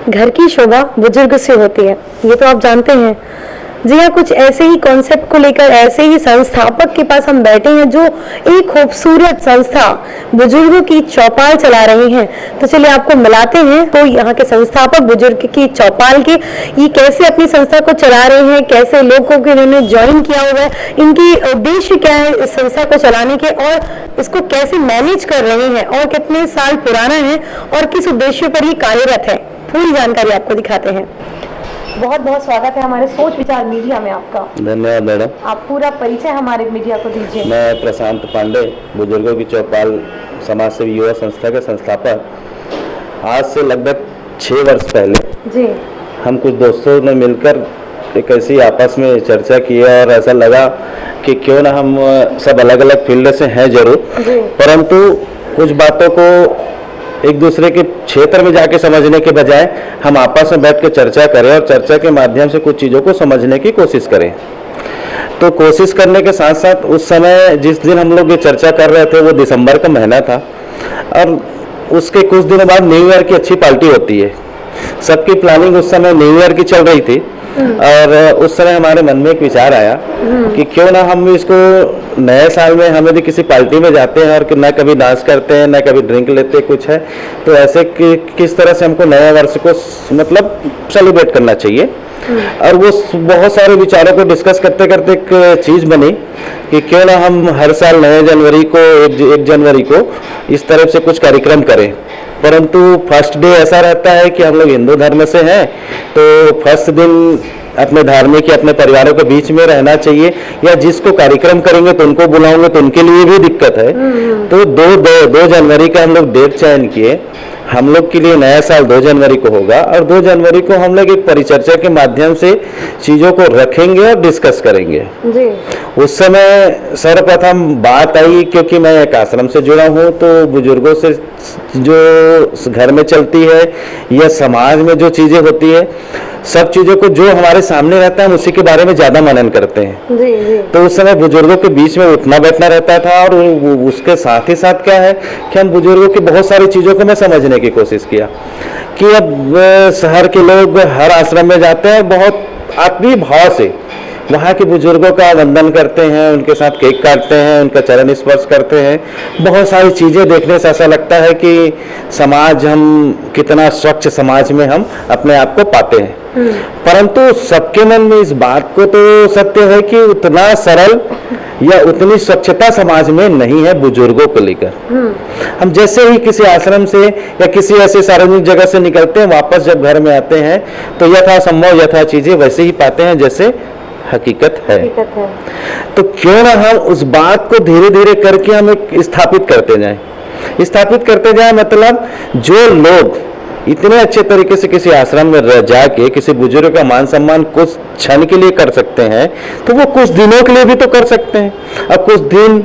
घर की शोभा बुजुर्ग से होती है, ये तो आप जानते हैं। जी हाँ, कुछ ऐसे ही कॉन्सेप्ट को लेकर ऐसे ही संस्थापक के पास हम बैठे हैं जो एक खूबसूरत संस्था बुजुर्गों की चौपाल चला रहे हैं। तो चलिए आपको मिलाते हैं तो यहाँ के संस्थापक बुजुर्ग की चौपाल के ये कैसे अपनी संस्था को चला रहे हैं, कैसे लोगों को इन्होंने ज्वाइन किया हुआ है, इनकी उद्देश्य क्या है इस संस्था को चलाने के, और इसको कैसे मैनेज कर रहे हैं, और कितने साल पुराना है और किस उद्देश्य पर ये कार्यरत है, पूरी जानकारी आपको दिखाते हैं। बहुत बहुत स्वागत है हमारे सोच विचार मीडिया में आपका। धन्यवाद मैडम। आप पूरा परिचय हमारे मीडिया को दीजिए। मैं प्रशांत पांडे, बुजुर्गों की चौपाल समाज सेवी युवा संस्था के संस्थापक। आज से लगभग 6 वर्ष पहले जी हम कुछ दोस्तों ने मिलकर एक ऐसी आपस में चर्चा की और ऐसा लगा कि क्यों ना हम सब अलग अलग फील्ड से हैं जरूर, परंतु कुछ बातों को एक दूसरे के क्षेत्र में जाके समझने के बजाय हम आपस में बैठ के चर्चा करें और चर्चा के माध्यम से कुछ चीज़ों को समझने की कोशिश करें। तो कोशिश करने के साथ साथ उस समय जिस दिन हम लोग ये चर्चा कर रहे थे वो दिसंबर का महीना था, और उसके कुछ दिनों बाद न्यू ईयर की अच्छी पार्टी होती है। सबकी प्लानिंग उस समय न्यू ईयर की चल रही थी, और उस समय हमारे मन में एक विचार आया कि क्यों ना हम इसको नए साल में हम यदि किसी पार्टी में जाते हैं और न कभी डांस करते हैं न कभी ड्रिंक लेते कुछ है, तो ऐसे किस तरह से हमको नए वर्ष को मतलब सेलिब्रेट करना चाहिए। और वो बहुत सारे विचारों को डिस्कस करते करते एक चीज़ बनी कि क्यों ना हम हर साल नए जनवरी को 1 जनवरी को इस तरह से कुछ कार्यक्रम करें। परंतु फर्स्ट डे ऐसा रहता है कि हम लोग हिंदू धर्म से हैं, तो फर्स्ट दिन अपने धार्मिक या अपने परिवारों के बीच में रहना चाहिए, या जिसको कार्यक्रम करेंगे तो उनको बुलाओगे तो उनके लिए भी दिक्कत है। तो 2 जनवरी का हम लोग डेट चयन किए। हम लोग के लिए नया साल 2 जनवरी को होगा, और 2 जनवरी को हम लोग एक परिचर्चा के माध्यम से चीज़ों को रखेंगे और डिस्कस करेंगे जी। उस समय सर्वप्रथम बात आई, क्योंकि मैं एक आश्रम से जुड़ा हूँ, तो बुजुर्गों से जो घर में चलती है या समाज में जो चीज़ें होती है, सब चीज़ों को जो हमारे सामने रहता है हम उसी के बारे में ज़्यादा मनन करते हैं जी। तो उस समय बुजुर्गों के बीच में उठना बैठना रहता था, और उसके साथ ही साथ क्या है कि हम बुजुर्गों की बहुत सारी चीज़ों को मैं समझने की कोशिश किया कि अब शहर के लोग हर आश्रम में जाते हैं, बहुत आत्मीय भाव से वहाँ के बुजुर्गों का वंदन करते हैं, उनके साथ केक काटते हैं, उनका चरण स्पर्श करते हैं। बहुत सारी चीज़ें देखने से ऐसा लगता है कि समाज हम कितना स्वच्छ समाज में हम अपने आप को पाते हैं। परंतु सबके मन में इस बात को तो सत्य है कि उतना सरल या उतनी स्वच्छता समाज में नहीं है बुजुर्गों को लेकर। हम जैसे ही किसी आश्रम से या किसी ऐसे सार्वजनिक जगह से निकलते हैं, वापस जब घर में आते हैं तो यथासंभव यथा चीजें वैसे ही पाते हैं जैसे हकीकत है। तो क्यों ना हम उस बात को धीरे धीरे करके हम एक स्थापित करते जाएं, मतलब जो लोग इतने अच्छे तरीके से किसी आश्रम में जाके किसी बुजुर्ग का मान सम्मान कुछ क्षण के लिए कर सकते हैं, तो वो कुछ दिनों के लिए भी तो कर सकते हैं। अब कुछ दिन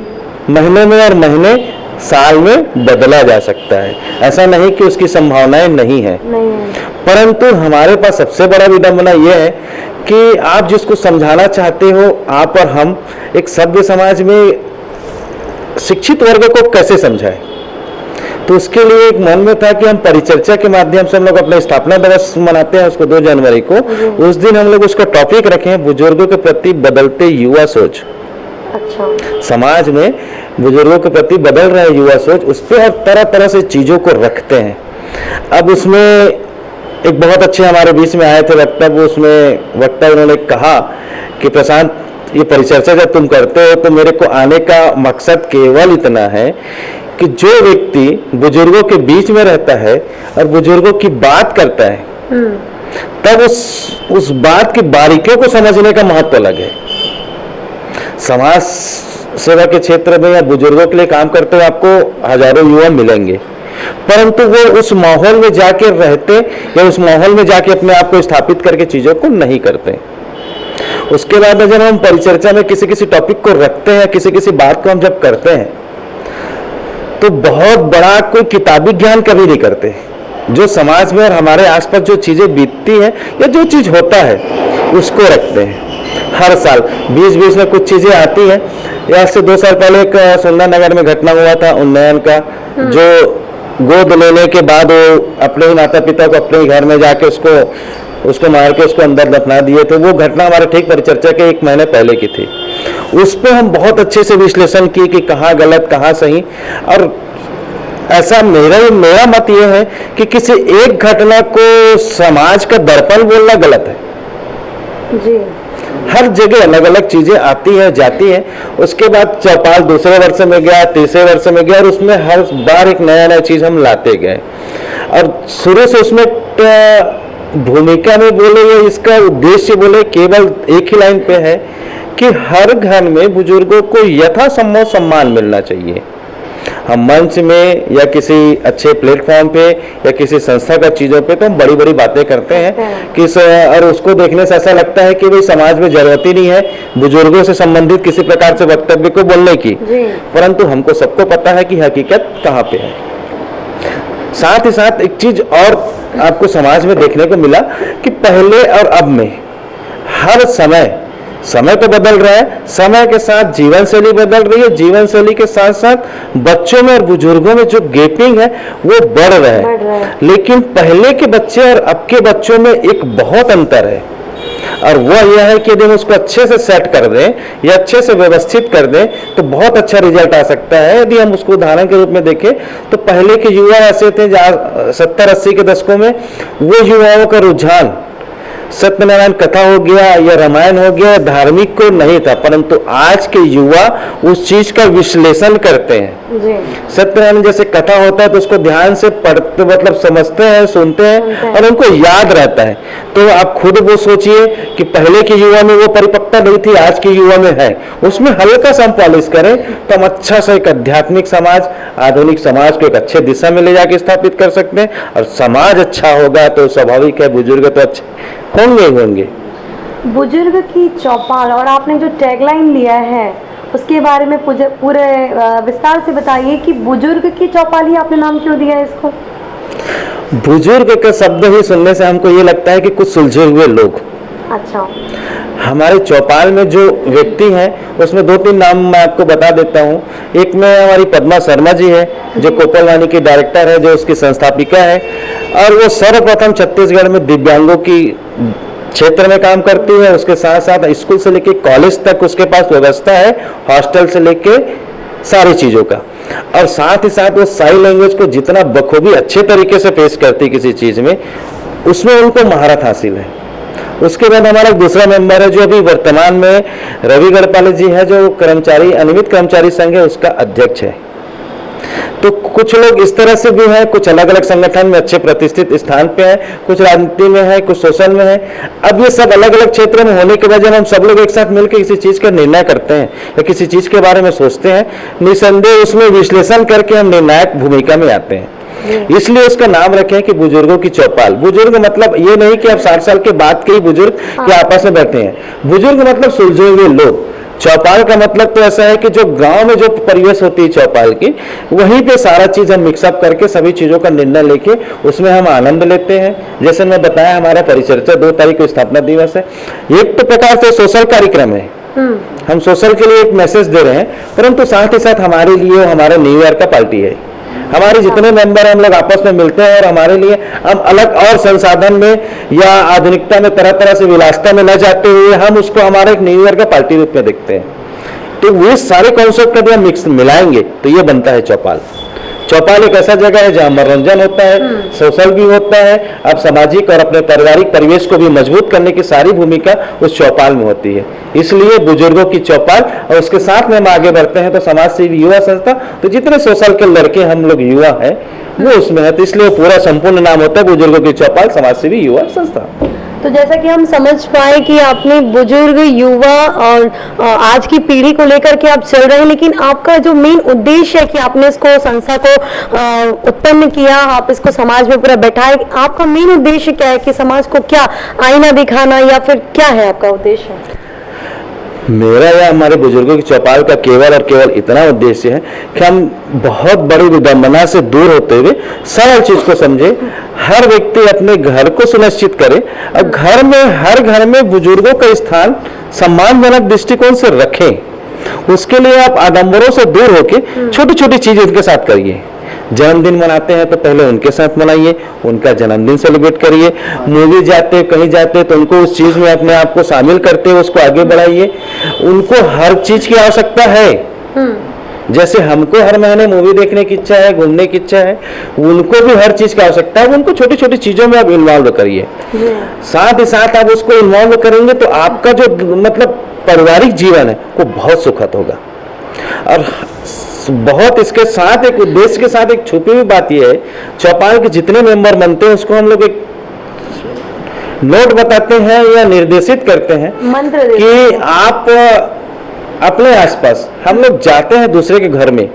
महीने में और महीने साल में बदला जा सकता है, ऐसा नहीं कि उसकी संभावनाएं नहीं है। परंतु हमारे पास सबसे बड़ा विडंबना यह है कि आप जिसको समझाना चाहते हो, आप और हम एक सभ्य समाज में शिक्षित वर्ग को कैसे समझाएं। तो उसके लिए एक मन में था कि हम परिचर्चा के माध्यम से हम लोग अपने स्थापना दिवस मनाते हैं उसको 2 जनवरी को, उस दिन हम लोग उसका टॉपिक रखें बुजुर्गों के प्रति बदलते युवा सोच। अच्छा। समाज में बुजुर्गों के प्रति बदल रहे युवा सोच, उस पर तरह तरह से चीजों को रखते हैं। अब उसमें एक बहुत अच्छे हमारे बीच में आए थे वक्ता, उन्होंने कहा कि प्रशांत, ये परिचर्चा जब तुम करते हो तो मेरे को आने का मकसद केवल इतना है कि जो व्यक्ति बुजुर्गों के बीच में रहता है और बुजुर्गों की बात करता है, तब उस बात की बारीकियों को समझने का महत्व अलग है। समाज सेवा के क्षेत्र में या बुजुर्गों के लिए काम करते हुए आपको हजारों युवा मिलेंगे, परंतु वो उस माहौल में जाके रहते या उस माहौल में जाके अपने आप को स्थापित करके चीजों को नहीं करते। उसके बाद जब हम परिचर्चा में किसी टॉपिक को रखते हैं, किसी बात को हम जब करते हैं, तो बहुत बड़ा कोई किताबी ज्ञान कभी नहीं करते। जो समाज में और हमारे आसपास जो चीजें बीतती हैं या जो चीज होता है उसको रखते हैं। हर साल 2020 में कुछ चीजें आती हैं। आज से 2 साल पहले एक सुंदर नगर में घटना हुआ था उन्नयन का, जो गोद लेने के बाद वो अपने ही माता पिता को अपने ही घर में जाके उसको मार के उसको अंदर दफना दिए, तो वो घटना हमारे ठीक परिचर्चा के 1 महीने पहले की थी। उस पर हम बहुत अच्छे से विश्लेषण किए कि कहाँ गलत कहाँ सही, और ऐसा मेरा मत ये है कि किसी एक घटना को समाज का दर्पण बोलना गलत है जी। हर जगह अलग अलग चीजें आती है जाती है। उसके बाद चौपाल दूसरे वर्ष में गया, तीसरे वर्ष में गया, और उसमें हर बार एक नया चीज हम लाते गए। और शुरू से उसमें भूमिका में बोले या इसका उद्देश्य बोले केवल एक ही लाइन पे है कि हर घर में बुजुर्गों को यथासंभव सम्मान मिलना चाहिए। हम मंच में या किसी अच्छे प्लेटफॉर्म पे या किसी संस्था का चीजों पे तो हम बड़ी बड़ी बातें करते हैं कि और उसको देखने से ऐसा लगता है कि भाई समाज में जरूरत ही नहीं है बुजुर्गों से संबंधित किसी प्रकार से वक्तव्य को बोलने की, परंतु हमको सबको पता है कि हकीकत कहाँ पे है। साथ ही साथ एक चीज और आपको समाज में देखने को मिला कि पहले और अब में हर समय तो बदल रहा है, समय के साथ जीवन शैली बदल रही है, जीवन शैली के साथ साथ बच्चों में और बुजुर्गों में जो गैपिंग है वो बढ़ रहा है। लेकिन पहले के बच्चे और अब के बच्चों में एक बहुत अंतर है, और वह यह है कि यदि हम उसको अच्छे से सेट कर दें या अच्छे से व्यवस्थित कर दें तो बहुत अच्छा रिजल्ट आ सकता है। यदि हम उसको उदाहरण के रूप में देखें तो पहले के युवा ऐसे थे जहाँ 70-80 के दशकों में वो युवाओं का रुझान सत्यनारायण कथा हो गया या रामायण हो गया, धार्मिक को नहीं था, परंतु आज के युवा उस चीज का विश्लेषण करते हैं। सत्यनारायण जैसे कथा होता है तो उसको ध्यान से पढ़ते मतलब समझते हैं, सुनते हैं और उनको याद रहता है। तो आप खुद वो सोचिए कि पहले के युवा में वो परिपक्वता नहीं थी, आज के युवा में है। उसमें हल्का सा हम पॉलिश करें तो हम अच्छा सा एक आध्यात्मिक समाज, आधुनिक समाज को एक अच्छे दिशा में ले जाके स्थापित कर सकते हैं, और समाज अच्छा होगा तो स्वाभाविक है बुजुर्ग तो अच्छे होंगे। बुजुर्ग की चौपाल, और आपने जो टैगलाइन लिया है उसके बारे में पूरे विस्तार से बताइए कि बुजुर्ग की चौपाल ही आपने नाम क्यों दिया है इसको? बुजुर्ग का शब्द ही सुनने से हमको ये लगता है कि कुछ सुलझे हुए लोग। अच्छा। हमारे चौपाल में जो व्यक्ति हैं उसमें 2-3 नाम मैं आपको बता देता हूँ। एक में हमारी पद्मा शर्मा जी है जो कोपलवानी की डायरेक्टर है, जो उसकी संस्थापिका है, और वो सर्वप्रथम छत्तीसगढ़ में दिव्यांगों की क्षेत्र में काम करती है। उसके साथ साथ स्कूल से लेके कॉलेज तक उसके पास व्यवस्था है, हॉस्टल से लेके सारी चीजों का, और साथ ही साथ वो साइन लैंग्वेज को जितना बखूबी अच्छे तरीके से पेश करती किसी चीज में, उसमें उनको महारत हासिल है। उसके बाद हमारा दूसरा मेंबर है जो अभी वर्तमान में रवि गढ़पाले जी है, जो कर्मचारी अनियमित कर्मचारी संघ है उसका अध्यक्ष है। तो कुछ लोग इस तरह से भी हैं, कुछ अलग अलग संगठन में अच्छे प्रतिष्ठित स्थान पे हैं, कुछ राजनीति में है, कुछ सोशल में है। अब ये सब अलग अलग क्षेत्रों में होने के बाद जब हम सब लोग एक साथ मिलकर किसी चीज का निर्णय करते हैं या किसी चीज के बारे में सोचते हैं, निसंदेह उसमें विश्लेषण करके हम निर्णायक भूमिका में आते हैं। इसलिए उसका नाम रखे हैं कि बुजुर्गों की चौपाल। बुजुर्ग मतलब ये नहीं कि आप 60 साल के बाद के ही बुजुर्ग के आपस में बैठे हैं। बुजुर्ग मतलब सुलझे हुए लोग। चौपाल का मतलब तो ऐसा है कि जो गांव में जो परिवेश होती है चौपाल की, वहीं पे सारा चीज हम मिक्सअप करके सभी चीजों का निर्णय लेके उसमें हम आनंद लेते हैं। जैसे मैं बताया हमारा परिचर्चा 2 तारीख को स्थापना दिवस है। एक तो प्रकार से सोशल कार्यक्रम है, हम सोशल के लिए एक मैसेज दे रहे हैं, परंतु साथ ही साथ हमारे लिए हमारे न्यू ईयर का पार्टी है। हमारे जितने मेंबर हैं हम लोग आपस में मिलते हैं और हमारे लिए हम अलग और संसाधन में या आधुनिकता में तरह तरह से विलासता में न जाते हुए हम उसको हमारे एक न्यू ईयर का पार्टी रूप में देखते हैं। तो वो सारे कॉन्सेप्ट का भी मिक्स मिलाएंगे तो ये बनता है चौपाल। चौपाल एक ऐसा जगह है जहाँ मनोरंजन होता है, सोशल भी होता है, अब सामाजिक और अपने पारिवारिक परिवेश को भी मजबूत करने की सारी भूमिका उस चौपाल में होती है। इसलिए बुजुर्गों की चौपाल, और उसके साथ में हम आगे बढ़ते हैं तो समाज सेवी युवा संस्था, तो जितने सोशल के लड़के हम लोग युवा हैं वो उसमें है, तो इसलिए पूरा संपूर्ण नाम होता है बुजुर्गों की चौपाल समाज सेवी युवा संस्था। तो जैसा कि हम समझ पाए कि आपने बुजुर्ग, युवा और आज की पीढ़ी को लेकर के आप चल रहे हैं, लेकिन आपका जो मेन उद्देश्य है कि आपने इसको संस्था को उत्पन्न किया, आप इसको समाज में पूरा बैठाए, आपका मेन उद्देश्य क्या है कि समाज को क्या आईना दिखाना या फिर क्या है आपका उद्देश्य? मेरा या हमारे बुजुर्गों की चौपाल का केवल और केवल इतना उद्देश्य है कि हम बहुत बड़ी विडंबना से दूर होते हुए सरल चीज को समझे, हर व्यक्ति अपने घर को सुनिश्चित करे और घर में हर घर में बुजुर्गों का स्थान सम्मानजनक दृष्टिकोण से रखें। उसके लिए आप आडंबरों से दूर होके छोटी छोटी चीजें इनके साथ करिए। जन्मदिन मनाते हैं तो पहले उनके साथ मनाइए, उनका जन्मदिन सेलिब्रेट करिए। मूवी जाते कहीं जाते तो उनको उस चीज में अपने आप को शामिल करते हुए उसको आगे बढ़ाइए। उनको हर चीज की आवश्यकता है, जैसे हमको हर महीने मूवी देखने की इच्छा है, घूमने की इच्छा है, उनको भी हर चीज की आवश्यकता है। उनको छोटी छोटी चीजों में आप इन्वॉल्व करिए, साथ ही साथ आप उसको इन्वॉल्व करेंगे तो आपका जो मतलब पारिवारिक जीवन है वो बहुत सुखद होगा। और बहुत इसके साथ एक उद्देश्य के साथ एक छुपी हुई बात यह है, चौपाल के जितने मेंबर बनते हैं उसको हम लोग एक नोट बताते हैं या निर्देशित करते हैं मंत्र कि आप अपने आसपास, हम लोग जाते हैं दूसरे के घर में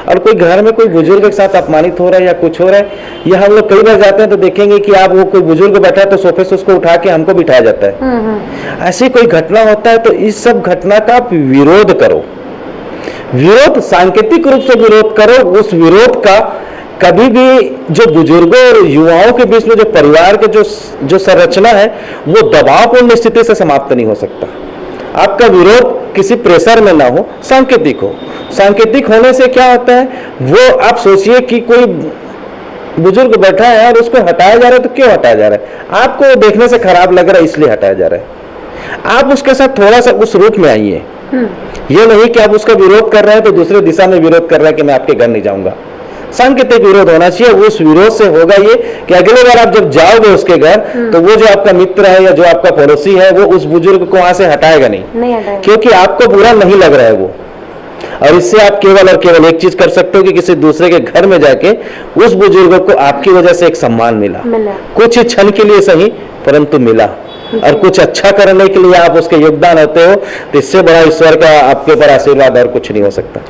और कोई घर में कोई बुजुर्ग के साथ अपमानित हो रहा है या कुछ हो रहा है, या हम लोग कई बार जाते हैं तो देखेंगे कि आप वो कोई बुजुर्ग बैठा है तो सोफे से उसको उठा के हमको बिठाया जाता है। ऐसी कोई घटना होता है तो इस सब घटना का आप विरोध करो, विरोध सांकेतिक रूप से विरोध करो। उस विरोध का कभी भी जो बुजुर्गों और युवाओं के बीच में जो परिवार के जो संरचना है वो दबावपूर्ण स्थिति से समाप्त नहीं हो सकता। आपका विरोध किसी प्रेशर में ना हो, सांकेतिक हो। सांकेतिक होने से क्या होता है, वो आप सोचिए कि कोई बुजुर्ग बैठा है और उसको हटाया जा रहा है तो क्यों हटाया जा रहा है? आपको देखने से खराब लग रहा है इसलिए हटाया जा रहा है। आप उसके साथ थोड़ा सा उस रूप में आइए, ये नहीं कि आप उसका विरोध कर रहे हैं तो दूसरे दिशा में विरोध कर रहे हैं कि मैं आपके घर नहीं जाऊंगा। सांकेतिक विरोध होना चाहिए। उस विरोध से होगा ये कि अगले बार आप जब जाओगे उसके घर तो वो जो आपका मित्र है या जो आपका पड़ोसी है वो उस बुजुर्ग को वहां से हटाएगा नहीं हटाएगा। क्योंकि आपको बुरा नहीं लग रहा है वो। और इससे आप केवल और केवल एक चीज कर सकते हो कि किसी दूसरे के घर में जाके उस बुजुर्ग को आपकी वजह से एक सम्मान मिला। कुछ क्षण के लिए सही परंतु मिला, और कुछ अच्छा करने के लिए आप उसके योगदान होते हो तो इससे बड़ा ईश्वर का आपके ऊपर आशीर्वाद और कुछ नहीं हो सकता।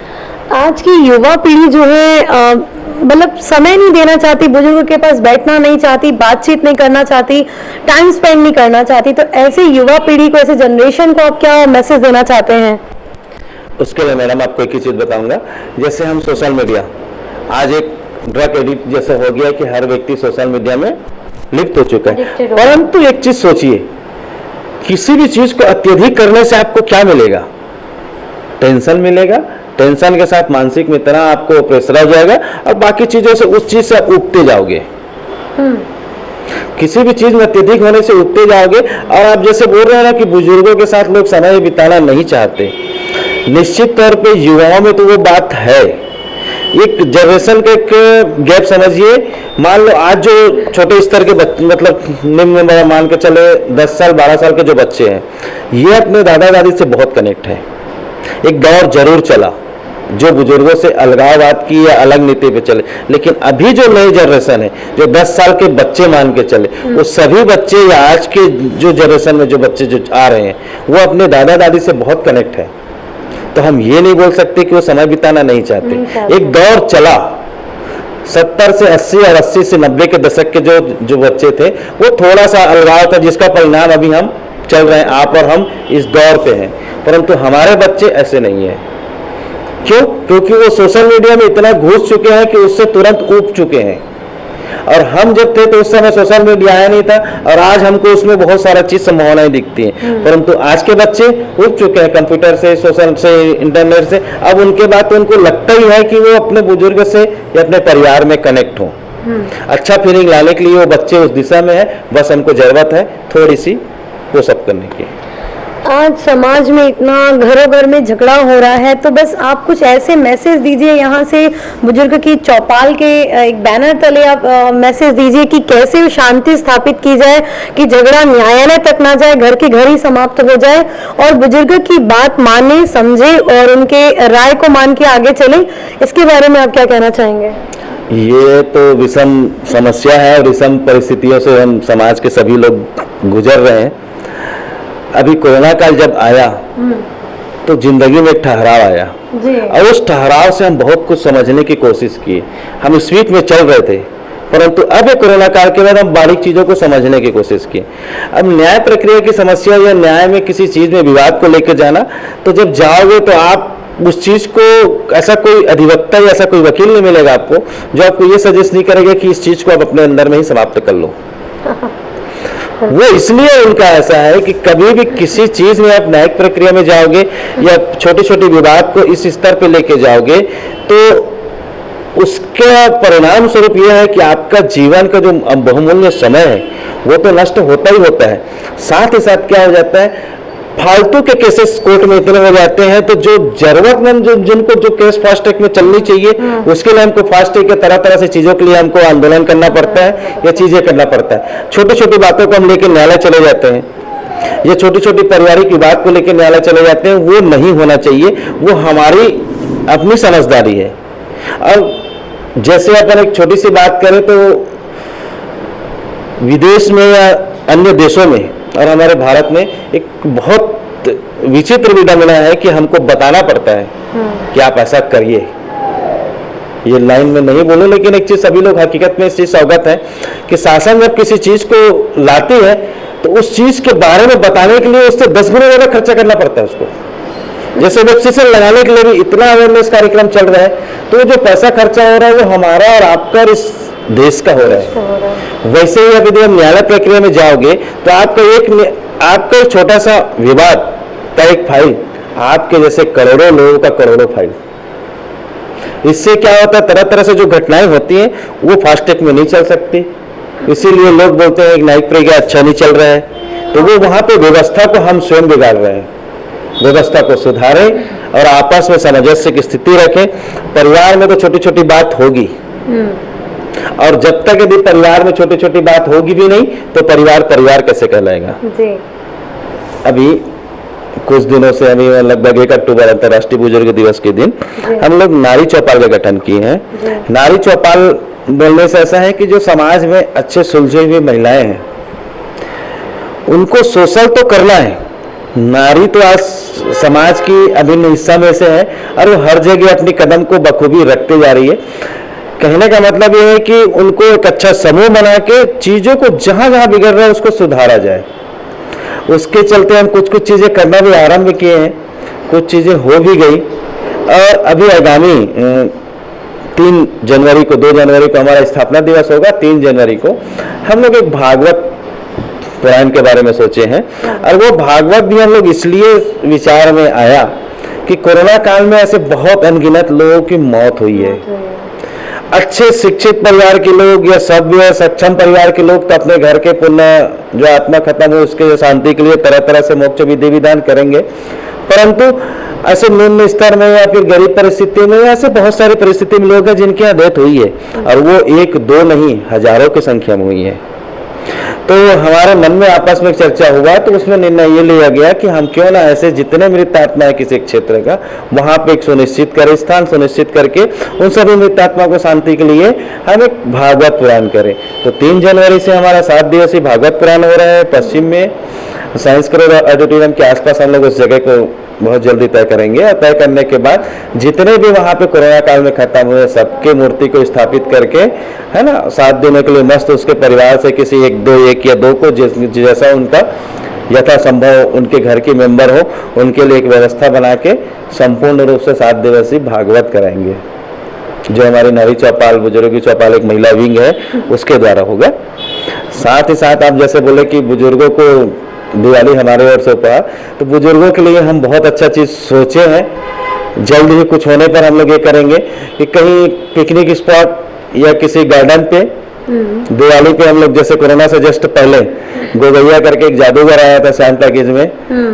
आज की युवा पीढ़ी जो है मतलब समय नहीं देना चाहती, बुजुर्ग के पास बैठना नहीं चाहती, बातचीत नहीं करना चाहती, टाइम स्पेंड नहीं करना चाहती, तो ऐसे युवा पीढ़ी को, ऐसे जनरेशन को आप क्या मैसेज देना चाहते हैं? उसके लिए मैडम आपको एक ही चीज बताऊंगा, जैसे हम सोशल मीडिया आज एक ड्रग एडिक्ट जैसा हो गया कि हर व्यक्ति सोशल मीडिया में लिप्त हो चुका है। परंतु एक चीज सोचिए, किसी भी चीज को अत्यधिक करने से आपको क्या मिलेगा? टेंशन मिलेगा। टेंशन के साथ मानसिक में इतना आपको प्रेशर हो जाएगा और बाकी चीजों से उस चीज से आप उबते जाओगे। किसी भी चीज में अत्यधिक होने से उबते जाओगे। और आप जैसे बोल रहे हैं ना कि बुजुर्गों के साथ लोग समय बिताना नहीं चाहते, निश्चित तौर पे युवाओं में तो वो बात है। एक जनरेशन का एक गैप समझिए। मान लो आज जो छोटे स्तर के बच्चे, मतलब निम्न मान के चले 10 साल 12 साल के जो बच्चे हैं, ये अपने दादा दादी से बहुत कनेक्ट है। एक दौर जरूर चला जो बुजुर्गों से अलगाववाद की या अलग नीति पे चले, लेकिन अभी जो नई जनरेशन है जो 10 साल के बच्चे मान के चले, वो सभी बच्चे या आज के जो जनरेशन में जो बच्चे जो आ रहे हैं वो अपने दादा दादी से बहुत कनेक्ट है। तो हम ये नहीं बोल सकते कि वो समय बिताना नहीं चाहते। एक दौर चला 70 से 80 और 80 से 90 के दशक के जो बच्चे थे वो थोड़ा सा अलगाव था, जिसका परिणाम अभी हम चल रहे हैं, आप और हम इस दौर पे हैं। परंतु हमारे बच्चे ऐसे नहीं है। क्यों? क्योंकि वो सोशल मीडिया में इतना घुस चुके हैं कि उससे तुरंत ऊब चुके हैं। और हम जब थे तो उस समय सोशल मीडिया आया नहीं था और आज हमको उसमें बहुत सारा चीज संभावनाएं दिखती हैं। परंतु आज के बच्चे उब चुके हैं कंप्यूटर से, सोशल से, इंटरनेट से। अब उनके बाद तो उनको लगता ही है कि वो अपने बुजुर्ग से या अपने परिवार में कनेक्ट हो। अच्छा फीलिंग लाने के लिए वो बच्चे उस दिशा में है। बस हमको जरूरत है थोड़ी सी वो सब करने की। आज समाज में इतना घरों घर में झगड़ा हो रहा है, तो बस आप कुछ ऐसे मैसेज दीजिए यहाँ से बुजुर्ग की चौपाल के एक बैनर तले आप मैसेज दीजिए कि कैसे शांति स्थापित की जाए, कि झगड़ा न्यायालय तक ना जाए, घर के घर ही समाप्त हो जाए और बुजुर्ग की बात माने, समझे और उनके राय को मान के आगे चले। इसके बारे में आप क्या कहना चाहेंगे? ये तो विषम समस्या है और विषम परिस्थितियों से हम समाज के सभी लोग गुजर रहे हैं। अभी कोरोना काल जब आया तो जिंदगी में एक ठहराव आया जी। और उस ठहराव से हम बहुत कुछ समझने की कोशिश की। हम स्पीड में चल रहे थे, परंतु अब ये कोरोना काल के बाद हम बारीक चीजों को समझने की कोशिश की। अब न्याय प्रक्रिया की समस्या या न्याय में किसी चीज में विवाद को लेकर जाना, तो जब जाओगे तो आप उस चीज को, ऐसा कोई अधिवक्ता या ऐसा कोई वकील नहीं मिलेगा आपको जो आपको ये सजेस्ट नहीं करेगा कि इस चीज को आप अपने अंदर में ही समाप्त कर लो। वो इसलिए उनका ऐसा है कि कभी भी किसी चीज में आप न्यायिक प्रक्रिया में जाओगे या छोटे छोटे विवाद को इस स्तर पे लेके जाओगे तो उसका परिणाम स्वरूप यह है कि आपका जीवन का जो बहुमूल्य समय है वो तो नष्ट होता ही होता है, साथ ही साथ क्या हो जाता है, फालतू के केसेस कोर्ट में इतने हो जाते हैं, तो जो जरूरतमंद जिनको जो केस फास्ट ट्रैक में चलनी चाहिए उसके लिए हमको फास्ट ट्रैक के तरह तरह से चीजों के लिए हमको आंदोलन करना पड़ता है या चीजें करना पड़ता है। छोटी छोटी बातों को हम लेकर न्यायालय चले जाते हैं, ये छोटी छोटी पारिवारिक विवाद को लेकर न्यायालय चले जाते हैं, वो नहीं होना चाहिए, वो हमारी अपनी समझदारी है। अब जैसे अपन एक छोटी सी बात करें तो विदेश में या अन्य देशों में और हमारे भारत में एक बहुत विचित्र विडंबना है कि हमको बताना पड़ता है कि आप ऐसा करिए। ये लाइन में नहीं बोलूं, लेकिन एक चीज सभी लोग हकीकत में इस चीज से अवगत है कि शासन जब किसी चीज को लाती है तो उस चीज के बारे में बताने के लिए उससे 10 गुना ज्यादा खर्चा करना पड़ता है उसको। जैसे वैक्सीनेशन लगाने के लिए भी इतना अवेयरनेस कार्यक्रम चल रहा है, तो जो पैसा खर्चा हो रहा है वो हमारा और आपका और इस देश का हो रहा है। वैसे ही यदि हम न्यायालय प्रक्रिया में जाओगे तो आपका एक छोटा सा विवाद का एक फाइल आपके जैसे करोड़ों लोगों का करोड़ों फाइल। इससे क्या होता है, तरह तरह से जो घटनाएं होती हैं वो फास्ट ट्रैक में नहीं चल सकती, इसीलिए लोग बोलते हैं कि न्यायिक प्रक्रिया अच्छा नहीं चल रहा है। तो वो वहां पे व्यवस्था को हम स्वयं बिगाड़ रहे हैं। व्यवस्था को सुधारें और आपस में सामंजस्य की स्थिति रखें। परिवार में तो छोटी छोटी बात होगी, और जब तक यदि परिवार में छोटी छोटी बात होगी भी नहीं तो परिवार कैसे कहलाएगा। जी। अभी कुछ दिनों से अभी लगभग 1 अक्टूबर अंतर्राष्ट्रीय बुजुर्ग दिवस के दिन हम लोग नारी चौपाल का गठन किए हैं। नारी चौपाल बोलने से ऐसा है कि जो समाज में अच्छे सुलझे हुए महिलाएं हैं उनको शोषण तो करना है। नारी तो आज समाज की अभिन्न हिस्सा में से है और वो हर जगह अपनी कदम को बखूबी रखते जा रही है। कहने का मतलब यह है कि उनको एक अच्छा समूह बना के चीजों को जहां जहां बिगड़ रहा है उसको सुधारा जाए। उसके चलते हम कुछ कुछ चीजें करना भी आरंभ किए हैं, कुछ चीजें हो भी गई। और अभी आगामी 3 जनवरी को 2 जनवरी को हमारा स्थापना दिवस होगा। 3 जनवरी को हम लोग एक भागवत पुराण के बारे में सोचे हैं, और वो भागवत भी हम लोग इसलिए विचार में आया कि कोरोना काल में ऐसे बहुत अनगिनत लोगों की मौत हुई है। अच्छे शिक्षित परिवार के लोग या सभ्य सक्षम परिवार के लोग तो अपने घर के पुण्य जो आत्मा खत्म हो उसके शांति के लिए तरह तरह से मोक्ष विधि विधान करेंगे, परंतु ऐसे निम्न स्तर में या फिर गरीब परिस्थिति में ऐसे बहुत सारी परिस्थिति में लोग हैं जिनकी यहाँ डेथ हुई है, और वो 1-2 नहीं हजारों की संख्या में हुई है। तो हमारे मन में आपस में चर्चा हुआ, तो उसमें निर्णय ये लिया गया कि हम क्यों ना ऐसे जितने मृत आत्मा है किसी क्षेत्र का वहां पे एक सुनिश्चित करें, स्थान सुनिश्चित करके उन सभी मृत आत्मा को शांति के लिए हम एक भागवत पुराण करें। तो 3 जनवरी से हमारा 7 दिवसीय भागवत पुराण हो रहा है। पश्चिम में साइंस करोड़ ऑडिटोरियम के आसपास हम लोग उस जगह को बहुत जल्दी तय करेंगे, और तय करने के बाद जितने भी वहाँ पे कोरोना काल में खत्म हुए सबके मूर्ति को स्थापित करके, है ना, 7 दिनों के लिए मस्त उसके परिवार से किसी 1 या 2 को जैसा उनका यथासंभव उनके घर के मेंबर हो उनके लिए एक व्यवस्था बना के संपूर्ण रूप से 7 दिवसीय भागवत कराएंगे, जो हमारी नारी चौपाल बुजुर्ग चौपाल एक महिला विंग है उसके द्वारा होगा। साथ ही साथ आप जैसे बोले कि बुजुर्गों को दिवाली हमारे ओर से उपहार, तो बुजुर्गों के लिए हम बहुत अच्छा चीज सोचे हैं। जल्द ही कुछ होने पर हम लोग ये करेंगे कि कहीं पिकनिक स्पॉट या किसी गार्डन पे दिवाली पे हम लोग, जैसे कोरोना से जस्ट पहले गोगैया करके एक जादूगर आया था शांता किज में,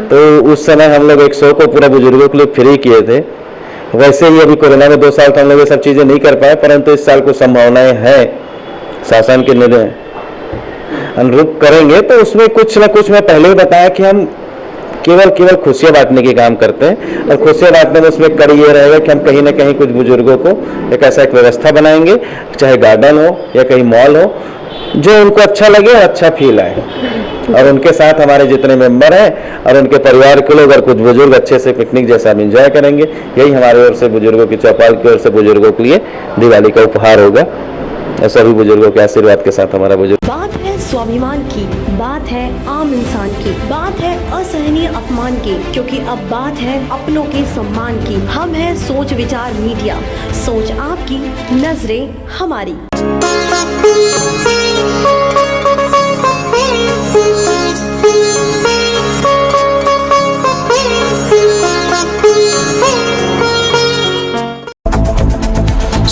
तो उस समय हम लोग एक शो को पूरा बुजुर्गों के लिए फ्री किए थे। वैसे ही अभी कोरोना में 2 साल तो हम लोग ये सब चीजें नहीं कर पाए, परंतु इस साल कुछ संभावनाएं हैं, शासन के निर्णय अनुरूप करेंगे। तो उसमें कुछ ना कुछ मैं पहले ही बताया कि हम केवल खुशियां बांटने के काम करते हैं, और खुशियां बांटने में उसमें कड़ी ये रहेगा कि हम कहीं ना कहीं कुछ बुजुर्गों को एक ऐसा एक व्यवस्था बनाएंगे, चाहे गार्डन हो या कहीं मॉल हो, जो उनको अच्छा लगे और अच्छा फील आए, और उनके साथ हमारे जितने मेंबर हैं और उनके परिवार के लोग और कुछ बुजुर्ग अच्छे से पिकनिक जैसा हम इंजॉय करेंगे। यही हमारे ओर से बुजुर्गों की चौपाल की ओर से बुजुर्गों के लिए दिवाली का उपहार होगा, और सभी बुजुर्गों के आशीर्वाद के साथ हमारा बुजुर्ग। बात है स्वाभिमान की, बात है आम इंसान की, बात है असहनीय अपमान की, क्योंकि अब बात है अपनों के सम्मान की। हम है सोच विचार मीडिया, सोच आपकी, नजरें हमारी।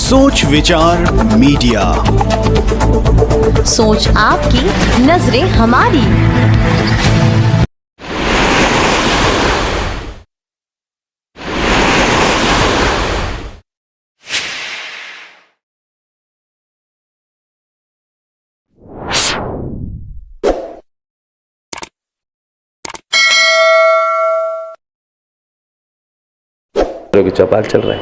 सोच विचार मीडिया। सोच आपकी, नजरें हमारी। की चौपाल चल रहा है।